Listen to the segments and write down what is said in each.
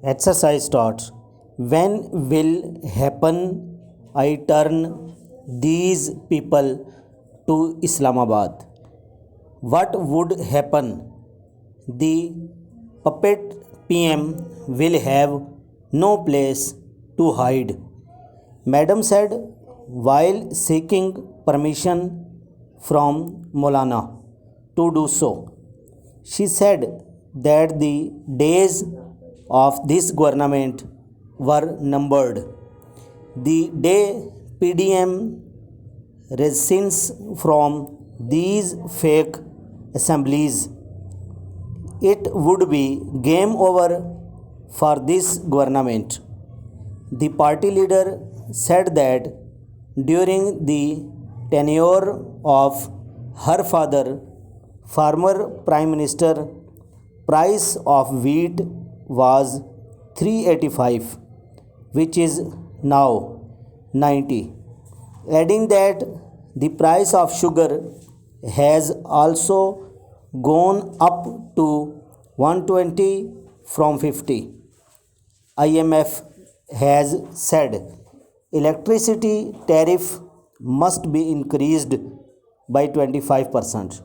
Exercise starts. When will happen I turn these people to Islamabad? What would happen? The puppet PM will have no place to hide. Madam said while seeking permission from Molana to do so. She said that the days of this government were numbered. The day PDM resents from these fake assemblies, it would be game over for this government. The party leader said that during the tenure of her father, former Prime Minister, price of wheat was 385, which is now 90, adding that the price of sugar has also gone up to 120 from 50. IMF has said electricity tariff must be increased by 25%.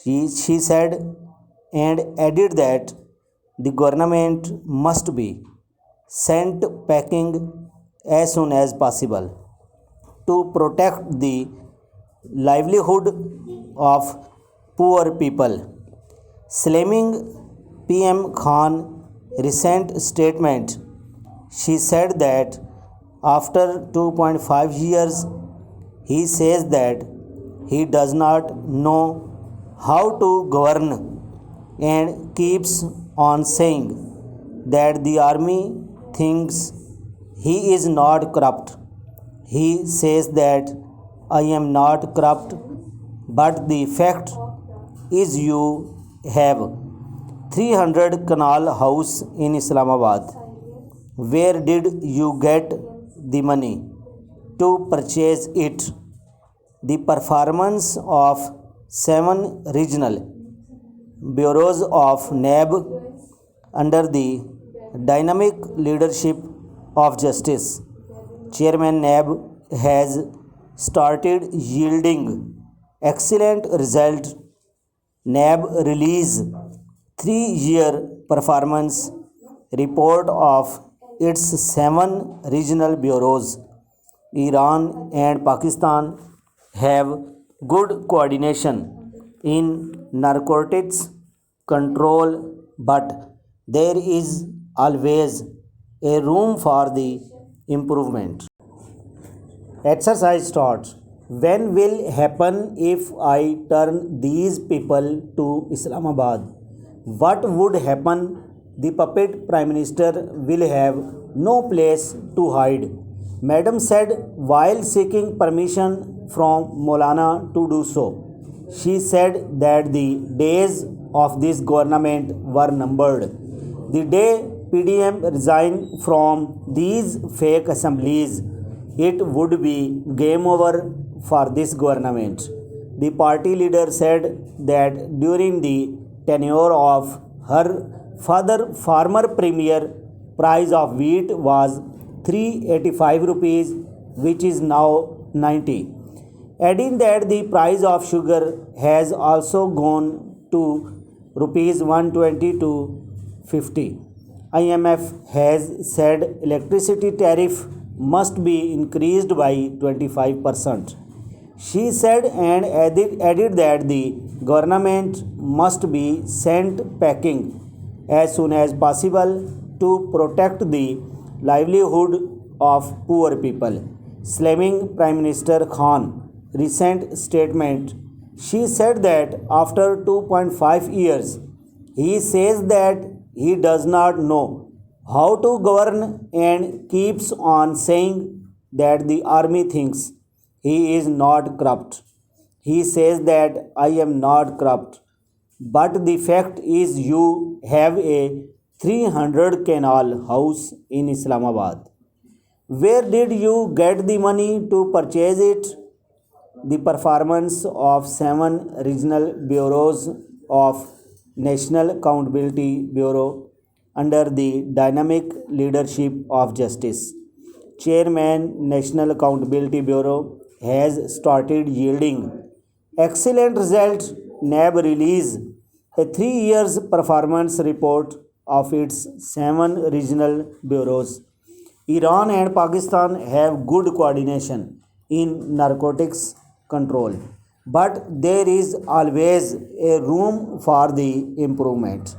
She said and added that the government must be sent packing as soon as possible to protect the livelihood of poor people. Slamming PM Khan recent statement, she said that after 2.5 years, he says that he does not know how to govern and keeps on saying that the army thinks he is not corrupt. He says that I am not corrupt, but the fact is you have 300 canal house in Islamabad. Where did you get the money to purchase it? The performance of 7 regional bureaus of NAB under the dynamic leadership of Justice Chairman NAB has started yielding excellent result. NAB release 3-year performance report of its 7 regional bureaus. Iran and Pakistan have good coordination in narcotics control, but there is always a room for the improvement. Exercise starts. When will happen if I turn these people to Islamabad? What would happen? The puppet Prime Minister will have no place to hide. Madam said while seeking permission from Molana to do so. She said that the days of this government were numbered. The day PDM resigned from these fake assemblies, it would be game over for this government. The party leader said that during the tenure of her father, former premier, price of wheat was 385 rupees, which is now 90, adding that the price of sugar has also gone to rupees 120 to 50. IMF has said electricity tariff must be increased by 25%. She said and added that the government must be sent packing as soon as possible to protect the livelihood of poor people. Slamming Prime Minister Khan recent statement, she said that after 2.5 years, he says that he does not know how to govern and keeps on saying that the army thinks he is not corrupt. He says that I am not corrupt, but the fact is you have a 300 canal house in Islamabad. Where did you get the money to purchase it? The performance of 7 regional bureaus of National Accountability Bureau under the dynamic leadership of Justice Chairman National Accountability Bureau has started yielding excellent results. NAB released a 3 years performance report of its 7 regional bureaus. Iran and Pakistan have good coordination in narcotics control, but there is always a room for the improvement.